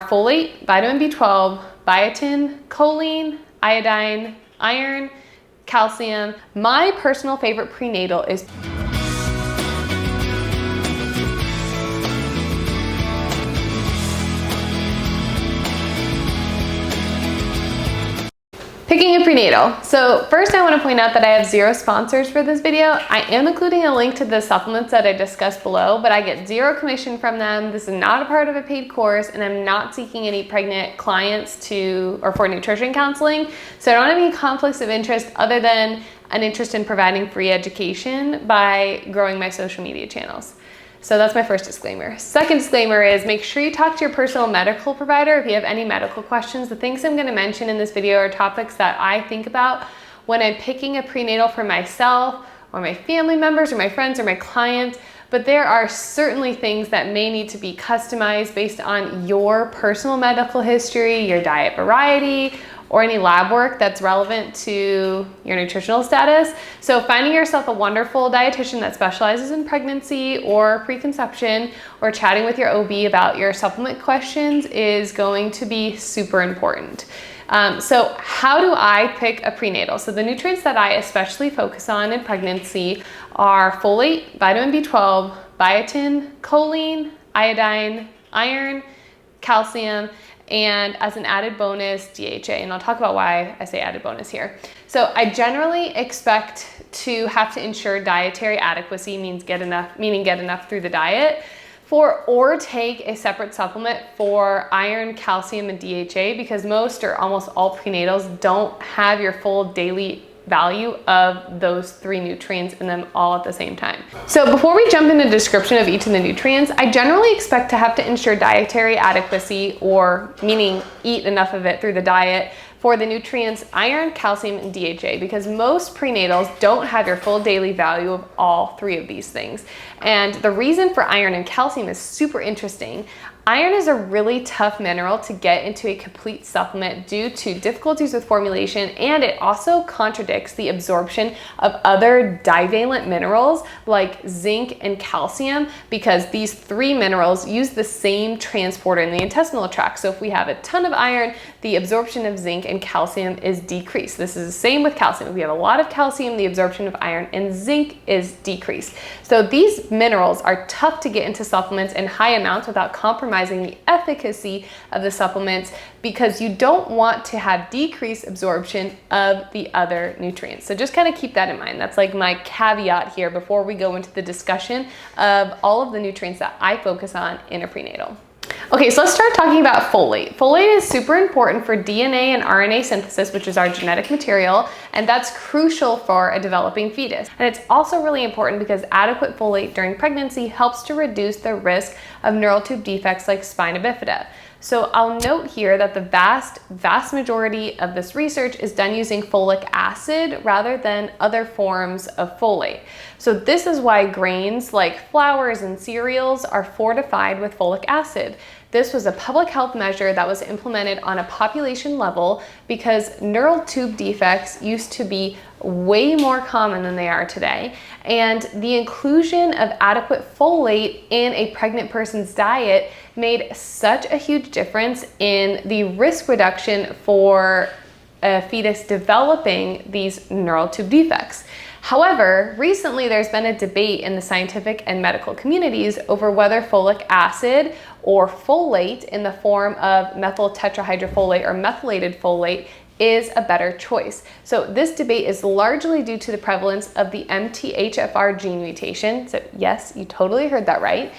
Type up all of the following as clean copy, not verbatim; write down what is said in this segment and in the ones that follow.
folate, vitamin B12, biotin, choline, iodine, iron, calcium. My personal favorite prenatal is picking a prenatal. So first I want to point out that I have 0 sponsors for this video. I am including a link to the supplements that I discussed below, but I get 0 commission from them. This is not a part of a paid course, and I'm not seeking any pregnant clients for nutrition counseling. So I don't have any conflicts of interest other than an interest in providing free education by growing my social media channels. So that's my first disclaimer. Second disclaimer is make sure you talk to your personal medical provider if you have any medical questions. The things I'm going to mention in this video are topics that I think about when I'm picking a prenatal for myself or my family members or my friends or my clients, but there are certainly things that may need to be customized based on your personal medical history, your diet variety, or any lab work that's relevant to your nutritional status. So finding yourself a wonderful dietitian that specializes in pregnancy or preconception, or chatting with your OB about your supplement questions is going to be super important. So how do I pick a prenatal? So the nutrients that I especially focus on in pregnancy are folate, vitamin B12, biotin, choline, iodine, iron, calcium, and as an added bonus, DHA, and I'll talk about why I say added bonus here. So I generally expect to have to ensure dietary adequacy, meaning get enough through the diet, or take a separate supplement for iron, calcium, and DHA, because most or almost all prenatals don't have your full daily value of those 3 nutrients in them all at the same time. So before we jump into the description of each of the nutrients, I generally expect to have to ensure dietary adequacy, or meaning eat enough of it through the diet, for the nutrients iron, calcium, and DHA, because most prenatals don't have your full daily value of all 3 of these things. And the reason for iron and calcium is super interesting. Iron is a really tough mineral to get into a complete supplement due to difficulties with formulation, and it also contradicts the absorption of other divalent minerals like zinc and calcium, because these 3 minerals use the same transporter in the intestinal tract. So if we have a ton of iron, the absorption of zinc and calcium is decreased. This is the same with calcium. If we have a lot of calcium, the absorption of iron and zinc is decreased. So these minerals are tough to get into supplements in high amounts without compromising the efficacy of the supplements, because you don't want to have decreased absorption of the other nutrients. So just kind of keep that in mind. That's like my caveat here before we go into the discussion of all of the nutrients that I focus on in a prenatal. Okay, so let's start talking about folate. Folate is super important for DNA and RNA synthesis, which is our genetic material, and that's crucial for a developing fetus. And it's also really important because adequate folate during pregnancy helps to reduce the risk of neural tube defects like spina bifida. So I'll note here that the vast majority of this research is done using folic acid rather than other forms of folate. So this is why grains like flours and cereals are fortified with folic acid. This was a public health measure that was implemented on a population level because neural tube defects used to be way more common than they are today. And the inclusion of adequate folate in a pregnant person's diet made such a huge difference in the risk reduction for a fetus developing these neural tube defects. However, recently there's been a debate in the scientific and medical communities over whether folic acid or folate in the form of methyl tetrahydrofolate or methylated folate is a better choice. So this debate is largely due to the prevalence of the MTHFR gene mutation. So yes, you totally heard that right.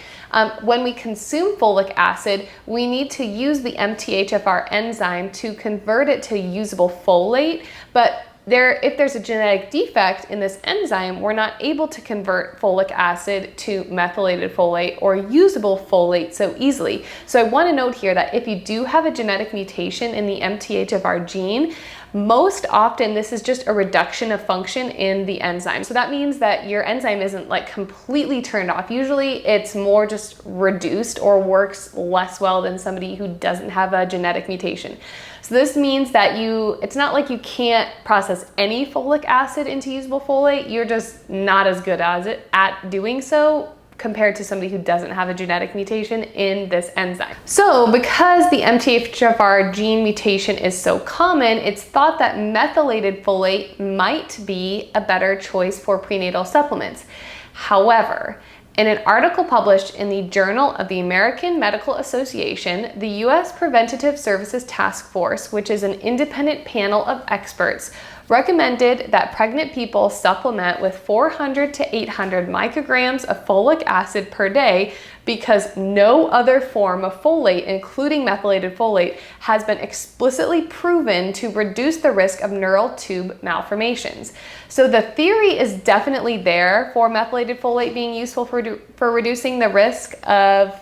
When we consume folic acid, we need to use the MTHFR enzyme to convert it to usable folate, but if there's a genetic defect in this enzyme, we're not able to convert folic acid to methylated folate or usable folate so easily. So I want to note here that if you do have a genetic mutation in the MTHFR gene, most often this is just a reduction of function in the enzyme. So that means that your enzyme isn't like completely turned off. Usually it's more just reduced or works less well than somebody who doesn't have a genetic mutation. So this means that it's not like you can't process any folic acid into usable folate, you're just not as good at doing so compared to somebody who doesn't have a genetic mutation in this enzyme. So because the MTHFR gene mutation is so common, it's thought that methylated folate might be a better choice for prenatal supplements. However, in an article published in the Journal of the American Medical Association, the U.S. Preventative Services Task Force, which is an independent panel of experts, recommended that pregnant people supplement with 400 to 800 micrograms of folic acid per day because no other form of folate, including methylated folate, has been explicitly proven to reduce the risk of neural tube malformations. So the theory is definitely there for methylated folate being useful for reducing the risk of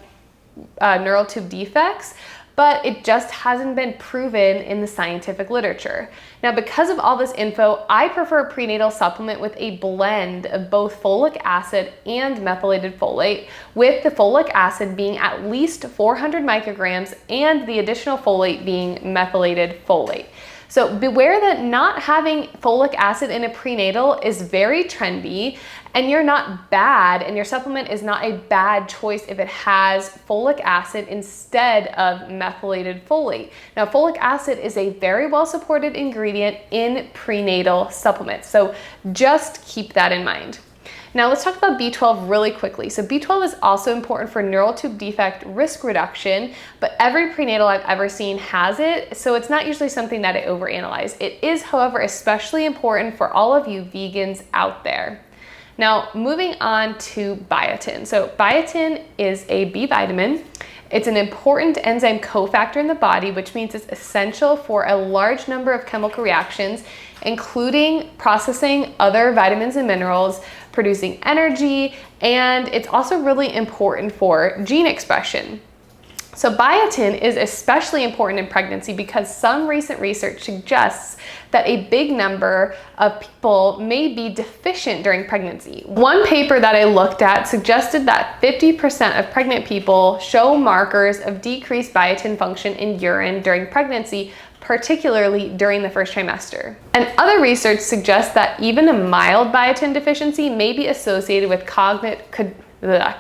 neural tube defects, but it just hasn't been proven in the scientific literature. Now, because of all this info, I prefer a prenatal supplement with a blend of both folic acid and methylated folate, with the folic acid being at least 400 micrograms and the additional folate being methylated folate. So beware that not having folic acid in a prenatal is very trendy, and you're not bad, and your supplement is not a bad choice if it has folic acid instead of methylated folate. Now, folic acid is a very well supported ingredient in prenatal supplements, so just keep that in mind. Now let's talk about B12 really quickly. So B12 is also important for neural tube defect risk reduction, but every prenatal I've ever seen has it, so it's not usually something that I overanalyze. It is, however, especially important for all of you vegans out there. Now, moving on to biotin. So biotin is a B vitamin. It's an important enzyme cofactor in the body, which means it's essential for a large number of chemical reactions, including processing other vitamins and minerals, producing energy, and it's also really important for gene expression. So biotin is especially important in pregnancy because some recent research suggests that a big number of people may be deficient during pregnancy. One paper that I looked at suggested that 50% of pregnant people show markers of decreased biotin function in urine during pregnancy, particularly during the first trimester. And other research suggests that even a mild biotin deficiency may be associated with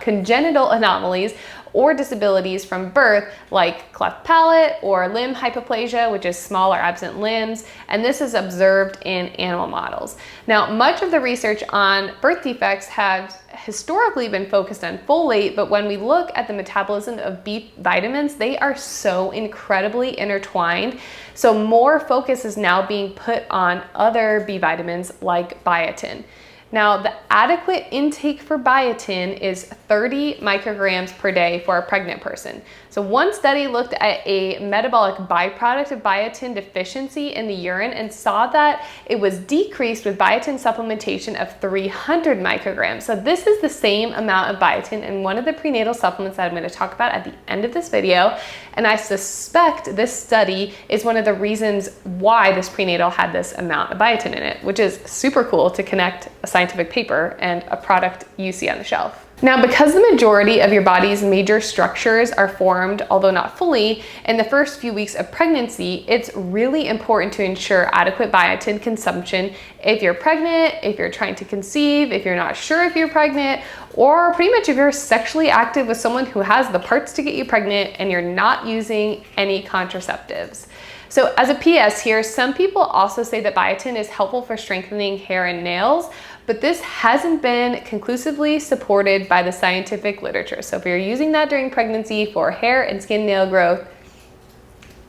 congenital anomalies or disabilities from birth, like cleft palate or limb hypoplasia, which is small or absent limbs, and this is observed in animal models. Now, much of the research on birth defects has historically been focused on folate, but when we look at the metabolism of B vitamins, they are so incredibly intertwined. So more focus is now being put on other B vitamins like biotin. Now, the adequate intake for biotin is 30 micrograms per day for a pregnant person. So one study looked at a metabolic byproduct of biotin deficiency in the urine and saw that it was decreased with biotin supplementation of 300 micrograms. So this is the same amount of biotin in one of the prenatal supplements that I'm going to talk about at the end of this video. And I suspect this study is one of the reasons why this prenatal had this amount of biotin in it, which is super cool to connect a scientific paper and a product you see on the shelf. Now, because the majority of your body's major structures are formed, although not fully, in the first few weeks of pregnancy, it's really important to ensure adequate biotin consumption if you're pregnant, if you're trying to conceive, if you're not sure if you're pregnant, or pretty much if you're sexually active with someone who has the parts to get you pregnant and you're not using any contraceptives. So as a PS here, some people also say that biotin is helpful for strengthening hair and nails, but this hasn't been conclusively supported by the scientific literature. So if you're using that during pregnancy for hair and skin nail growth,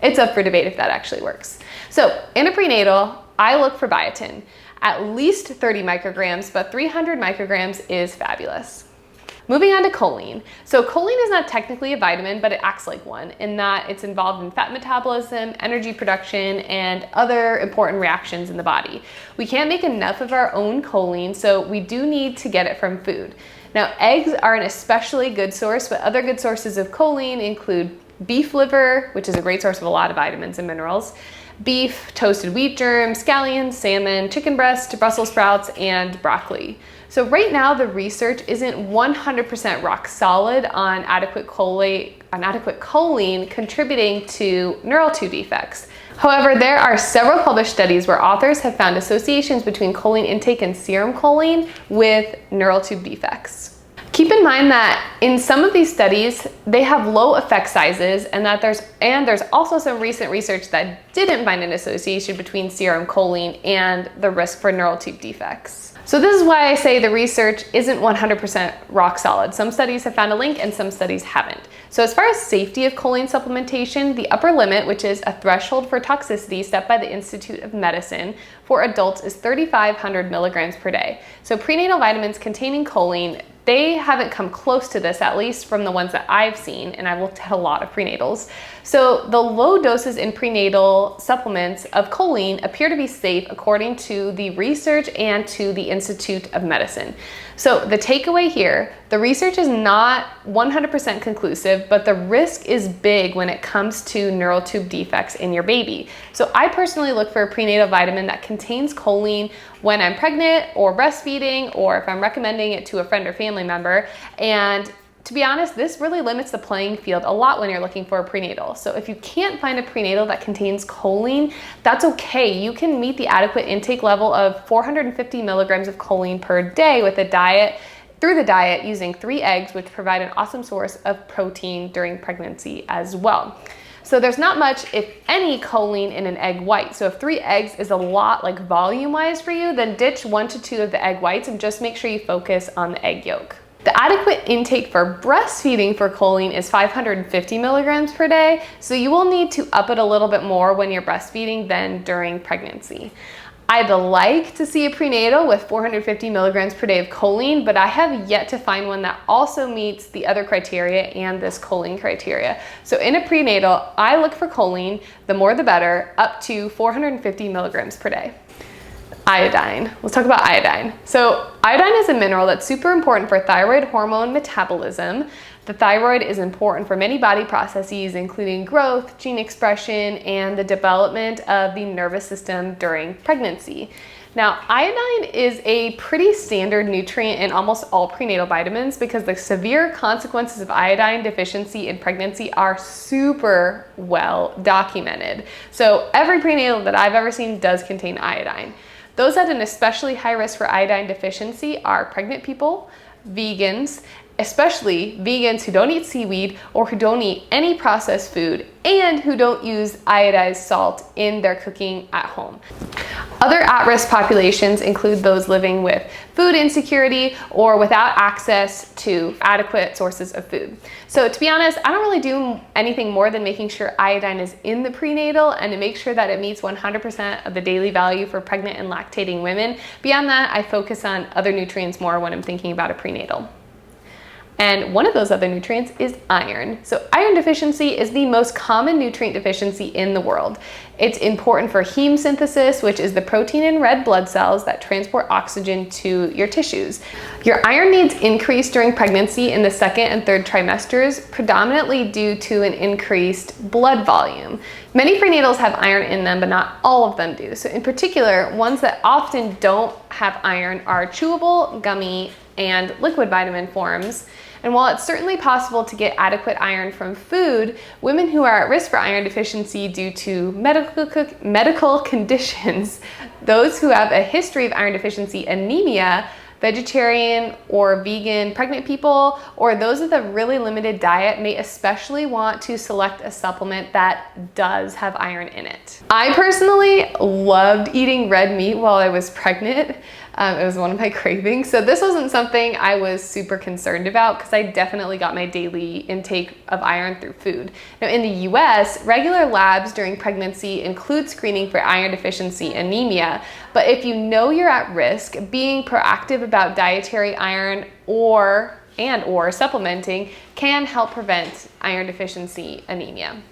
it's up for debate if that actually works. So in a prenatal, I look for biotin, at least 30 micrograms, but 300 micrograms is fabulous. Moving on to choline. So choline is not technically a vitamin, but it acts like one in that it's involved in fat metabolism, energy production, and other important reactions in the body. We can't make enough of our own choline, so we do need to get it from food. Now, eggs are an especially good source, but other good sources of choline include beef liver, which is a great source of a lot of vitamins and minerals, beef, toasted wheat germs, scallions, salmon, chicken breast, Brussels sprouts, and broccoli. So right now, the research isn't 100% rock solid on adequate choline contributing to neural tube defects. However, there are several published studies where authors have found associations between choline intake and serum choline with neural tube defects. Keep in mind that in some of these studies, they have low effect sizes, and that there's also some recent research that didn't find an association between serum choline and the risk for neural tube defects. So this is why I say the research isn't 100% rock solid. Some studies have found a link and some studies haven't. So as far as safety of choline supplementation, the upper limit, which is a threshold for toxicity set by the Institute of Medicine for adults, is 3,500 milligrams per day. So prenatal vitamins containing choline, they haven't come close to this, at least from the ones that I've seen, and I've looked at a lot of prenatals. So the low doses in prenatal supplements of choline appear to be safe according to the research and to the Institute of Medicine. So the takeaway here, the research is not 100% conclusive, but the risk is big when it comes to neural tube defects in your baby. So I personally look for a prenatal vitamin that contains choline when I'm pregnant or breastfeeding, or if I'm recommending it to a friend or family member. And to be honest, this really limits the playing field a lot when you're looking for a prenatal. So if you can't find a prenatal that contains choline, that's okay. You can meet the adequate intake level of 450 milligrams of choline per day with a diet, through the diet, using 3 eggs, which provide an awesome source of protein during pregnancy as well. So there's not much, if any, choline in an egg white. So if 3 eggs is a lot, like volume-wise for you, then ditch 1 to 2 of the egg whites and just make sure you focus on the egg yolk. The adequate intake for breastfeeding for choline is 550 milligrams per day, so you will need to up it a little bit more when you're breastfeeding than during pregnancy. I'd like to see a prenatal with 450 milligrams per day of choline, but I have yet to find one that also meets the other criteria and this choline criteria. So in a prenatal, I look for choline, the more the better, up to 450 milligrams per day. Iodine. Let's talk about iodine. So iodine is a mineral that's super important for thyroid hormone metabolism. The thyroid is important for many body processes, including growth, gene expression, and the development of the nervous system during pregnancy. Now, iodine is a pretty standard nutrient in almost all prenatal vitamins because the severe consequences of iodine deficiency in pregnancy are super well documented. So every prenatal that I've ever seen does contain iodine. Those at an especially high risk for iodine deficiency are pregnant people, vegans, especially vegans who don't eat seaweed or who don't eat any processed food and who don't use iodized salt in their cooking at home. Other at-risk populations include those living with food insecurity or without access to adequate sources of food. So to be honest, I don't really do anything more than making sure iodine is in the prenatal and to make sure that it meets 100% of the daily value for pregnant and lactating women. Beyond that, I focus on other nutrients more when I'm thinking about a prenatal. And one of those other nutrients is iron. So iron deficiency is the most common nutrient deficiency in the world. It's important for heme synthesis, which is the protein in red blood cells that transport oxygen to your tissues. Your iron needs increase during pregnancy in the 2nd and 3rd trimesters, predominantly due to an increased blood volume. Many prenatals have iron in them, but not all of them do. So in particular, ones that often don't have iron are chewable, gummy, and liquid vitamin forms. And while it's certainly possible to get adequate iron from food, women who are at risk for iron deficiency due to medical conditions, those who have a history of iron deficiency anemia, vegetarian or vegan pregnant people, or those with a really limited diet may especially want to select a supplement that does have iron in it. I personally loved eating red meat while I was pregnant. It was one of my cravings. So this wasn't something I was super concerned about because I definitely got my daily intake of iron through food. Now in the US, regular labs during pregnancy include screening for iron deficiency anemia, but if you know you're at risk, being proactive about dietary iron or supplementing can help prevent iron deficiency anemia.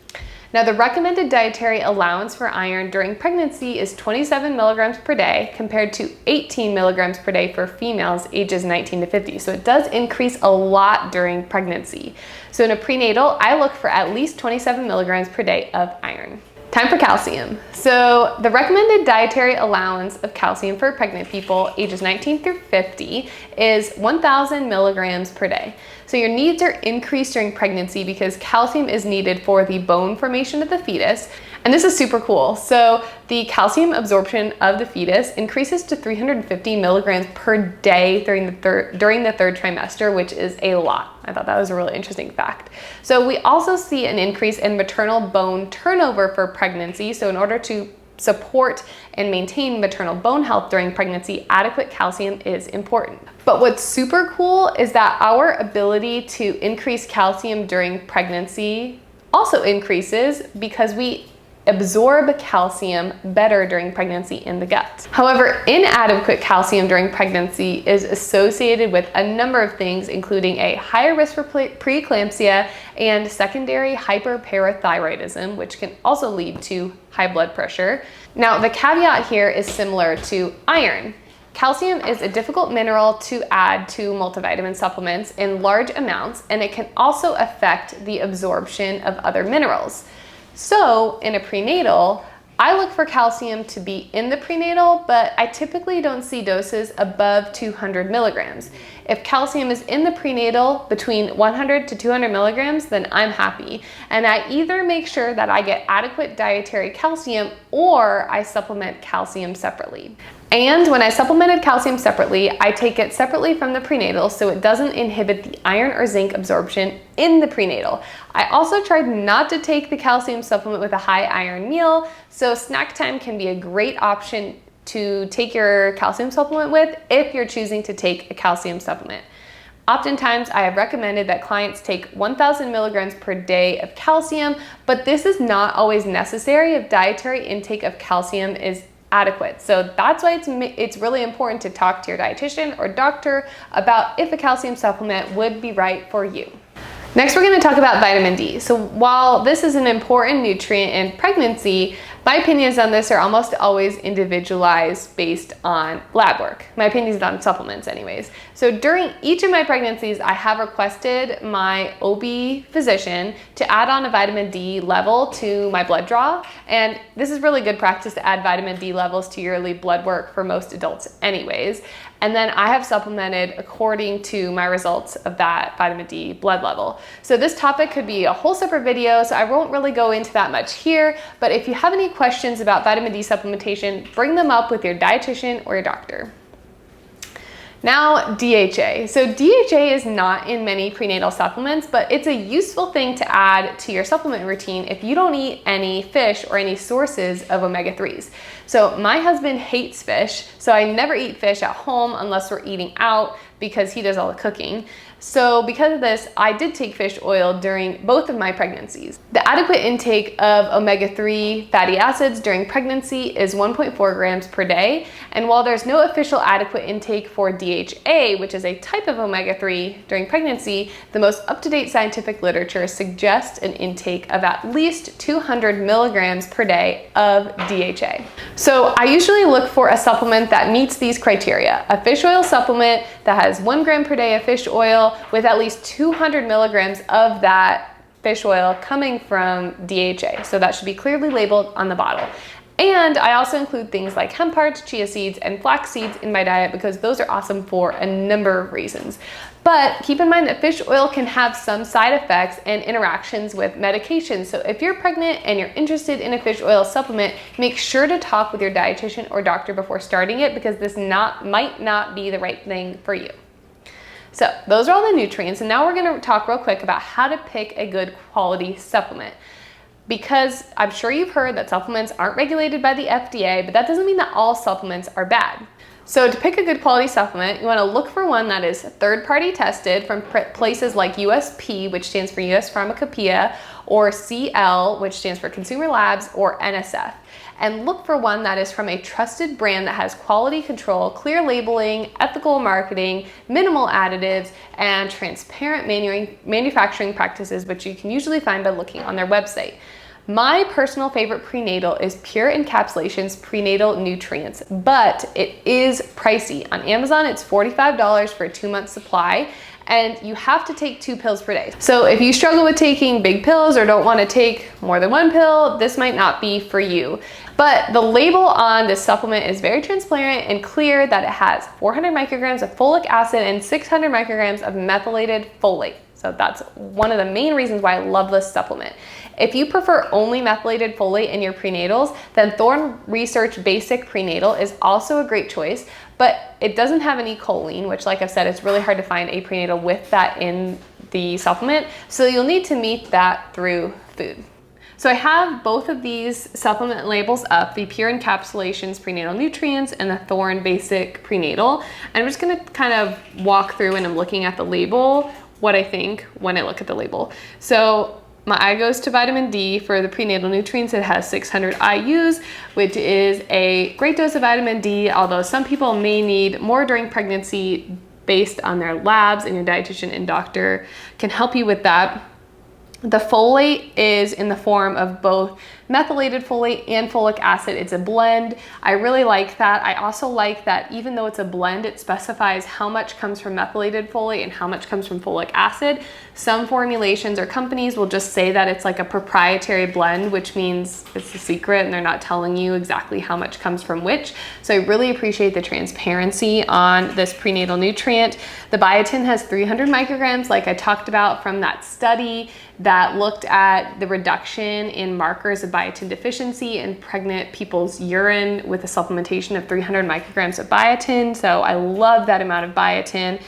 Now, the recommended dietary allowance for iron during pregnancy is 27 milligrams per day compared to 18 milligrams per day for females ages 19 to 50. So it does increase a lot during pregnancy. So in a prenatal, I look for at least 27 milligrams per day of iron. Time for calcium. So the recommended dietary allowance of calcium for pregnant people ages 19 through 50 is 1,000 milligrams per day. So your needs are increased during pregnancy because calcium is needed for the bone formation of the fetus. And this is super cool. So the calcium absorption of the fetus increases to 350 milligrams per day during the third trimester, which is a lot. I thought that was a really interesting fact. So we also see an increase in maternal bone turnover for pregnancy. So in order to support and maintain maternal bone health during pregnancy, adequate calcium is important. But what's super cool is that our ability to increase calcium during pregnancy also increases because we absorb calcium better during pregnancy in the gut. However, inadequate calcium during pregnancy is associated with a number of things, including a higher risk for preeclampsia and secondary hyperparathyroidism, which can also lead to high blood pressure. Now, the caveat here is similar to iron. Calcium is a difficult mineral to add to multivitamin supplements in large amounts, and it can also affect the absorption of other minerals. So in a prenatal, I look for calcium to be in the prenatal, but I typically don't see doses above 200 milligrams. If calcium is in the prenatal between 100 to 200 milligrams, then I'm happy. And I either make sure that I get adequate dietary calcium or I supplement calcium separately. And when I supplemented calcium separately, I take it separately from the prenatal so it doesn't inhibit the iron or zinc absorption in the prenatal. I also tried not to take the calcium supplement with a high iron meal, so snack time can be a great option to take your calcium supplement with if you're choosing to take a calcium supplement. Oftentimes, I have recommended that clients take 1,000 milligrams per day of calcium, but this is not always necessary if dietary intake of calcium is adequate. So that's why it's really important to talk to your dietitian or doctor about if a calcium supplement would be right for you. Next, we're going to talk about vitamin D. So while this is an important nutrient in pregnancy, my opinions on this are almost always individualized based on lab work. My opinions on supplements anyways. So during each of my pregnancies, I have requested my OB physician to add on a vitamin D level to my blood draw. And this is really good practice to add vitamin D levels to yearly blood work for most adults anyways. And then I have supplemented according to my results of that vitamin D blood level. So this topic could be a whole separate video, so I won't really go into that much here, but if you have any questions about vitamin D supplementation, bring them up with your dietitian or your doctor. Now, DHA. So DHA is not in many prenatal supplements, but it's a useful thing to add to your supplement routine if you don't eat any fish or any sources of omega-3s. So my husband hates fish, so I never eat fish at home unless we're eating out because he does all the cooking. So because of this, I did take fish oil during both of my pregnancies. The adequate intake of omega-3 fatty acids during pregnancy is 1.4 grams per day. And while there's no official adequate intake for DHA, which is a type of omega-3 during pregnancy, the most up-to-date scientific literature suggests an intake of at least 200 milligrams per day of DHA. So I usually look for a supplement that meets these criteria. A fish oil supplement that has 1 gram per day of fish oil with at least 200 milligrams of that fish oil coming from DHA. So that should be clearly labeled on the bottle. And I also include things like hemp hearts, chia seeds, and flax seeds in my diet because those are awesome for a number of reasons. But keep in mind that fish oil can have some side effects and interactions with medications. So if you're pregnant and you're interested in a fish oil supplement, make sure to talk with your dietitian or doctor before starting it because this might not be the right thing for you. So those are all the nutrients, and now we're going to talk real quick about how to pick a good quality supplement. Because I'm sure you've heard that supplements aren't regulated by the FDA, but that doesn't mean that all supplements are bad. So to pick a good quality supplement, you want to look for one that is third-party tested from places like USP, which stands for US Pharmacopoeia, or CL, which stands for Consumer Labs, or NSF. And look for one that is from a trusted brand that has quality control, clear labeling, ethical marketing, minimal additives, and transparent manufacturing practices, which you can usually find by looking on their website. My personal favorite prenatal is Pure Encapsulation's Prenatal Nutrients, but it is pricey. On Amazon, it's $45 for a 2-month supply. and you have to take 2 pills per day. So if you struggle with taking big pills or don't want to take more than 1 pill, this might not be for you. But the label on this supplement is very transparent and clear that it has 400 micrograms of folic acid and 600 micrograms of methylated folate. So that's one of the main reasons why I love this supplement. If you prefer only methylated folate in your prenatals, then Thorne Research Basic Prenatal is also a great choice, but it doesn't have any choline, which, like I've said, it's really hard to find a prenatal with that in the supplement. So you'll need to meet that through food. So I have both of these supplement labels up, the Pure Encapsulations Prenatal Nutrients and the Thorne Basic Prenatal. And I'm just gonna kind of walk through, and I'm looking at the label, what I think when I look at the label. So my eye goes to vitamin D. For the prenatal nutrients, it has 600 IUs, which is a great dose of vitamin D, although some people may need more during pregnancy based on their labs, and your dietitian and doctor can help you with that. The folate is in the form of both methylated folate and folic acid. It's a blend. I really like that. I also like that even though it's a blend, it specifies how much comes from methylated folate and how much comes from folic acid. Some formulations or companies will just say that it's like a proprietary blend, which means it's a secret and they're not telling you exactly how much comes from which. So I really appreciate the transparency on this prenatal nutrient. The biotin has 300 micrograms, like I talked about from that study that looked at the reduction in markers of biotin deficiency in pregnant people's urine with a supplementation of 300 micrograms of biotin. So I love that amount of biotin.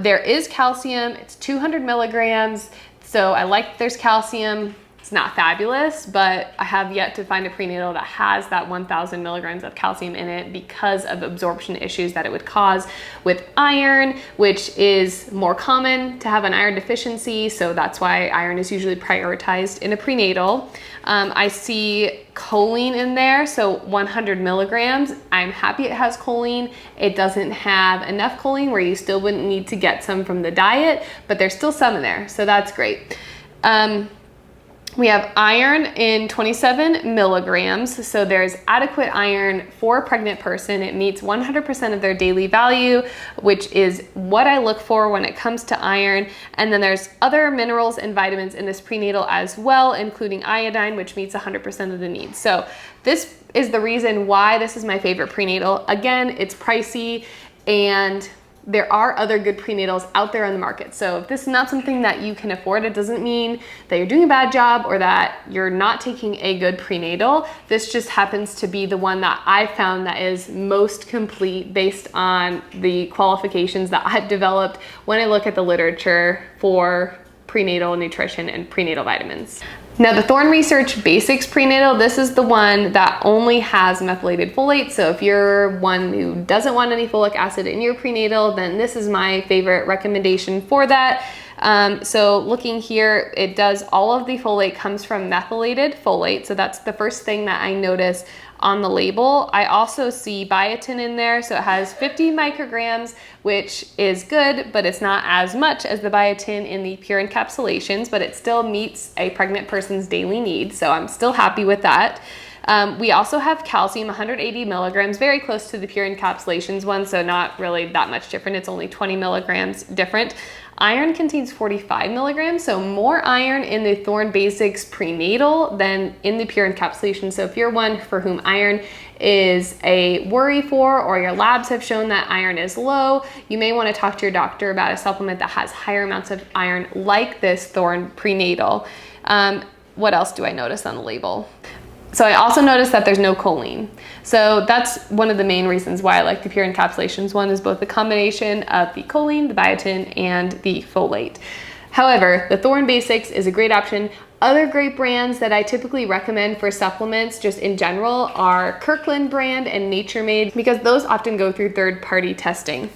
There is calcium, it's 200 milligrams. So I like that there's calcium. It's not fabulous, but I have yet to find a prenatal that has that 1,000 milligrams of calcium in it because of absorption issues that it would cause with iron, which is more common to have an iron deficiency. So that's why iron is usually prioritized in a prenatal. I see choline in there, so 100 milligrams. I'm happy it has choline. It doesn't have enough choline where you still wouldn't need to get some from the diet, but there's still some in there, so that's great. We have iron in 27 milligrams, so there's adequate iron for a pregnant person. It meets 100% of their daily value, which is what I look for when it comes to iron. And then there's other minerals and vitamins in this prenatal as well, including iodine, which meets 100% of the needs. So this is the reason why this is my favorite prenatal. Again, it's pricey, and there are other good prenatals out there on the market. So if this is not something that you can afford, it doesn't mean that you're doing a bad job or that you're not taking a good prenatal. This just happens to be the one that I found that is most complete based on the qualifications that I've developed when I look at the literature for prenatal nutrition and prenatal vitamins. Now the Thorne Research Basics Prenatal, this is the one that only has methylated folate. So if you're one who doesn't want any folic acid in your prenatal, then this is my favorite recommendation for that. So looking here, it does all of the folate comes from methylated folate. So that's the first thing that I notice on the label. I also see biotin in there. So it has 50 micrograms, which is good, but it's not as much as the biotin in the Pure Encapsulations, but it still meets a pregnant person's daily needs. So I'm still happy with that. We also have calcium, 180 milligrams, very close to the Pure Encapsulations one, so not really that much different. It's only 20 milligrams different. Iron contains 45 milligrams, so more iron in the Thorne Basics Prenatal than in the Pure Encapsulation. So if you're one for whom iron is a worry for, or your labs have shown that iron is low, you may want to talk to your doctor about a supplement that has higher amounts of iron like this Thorne Prenatal. What else do I notice on the label? So I also noticed that there's no choline. So that's one of the main reasons why I like the Pure Encapsulations one, is both the combination of the choline, the biotin, and the folate. However, the Thorne Basics is a great option. Other great brands that I typically recommend for supplements just in general are Kirkland brand and Nature Made, because those often go through third-party testing.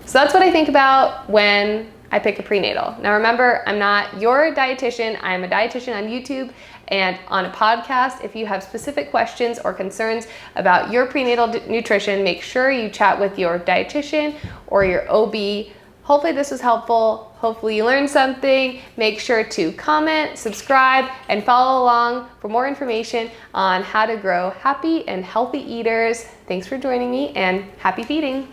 So that's what I think about when I pick a prenatal. Now remember, I'm not your dietitian. I'm a dietitian on YouTube and on a podcast. If you have specific questions or concerns about your prenatal nutrition, make sure you chat with your dietitian or your OB. Hopefully this was helpful. Hopefully you learned something. Make sure to comment, subscribe, and follow along for more information on how to grow happy and healthy eaters. Thanks for joining me, and happy feeding.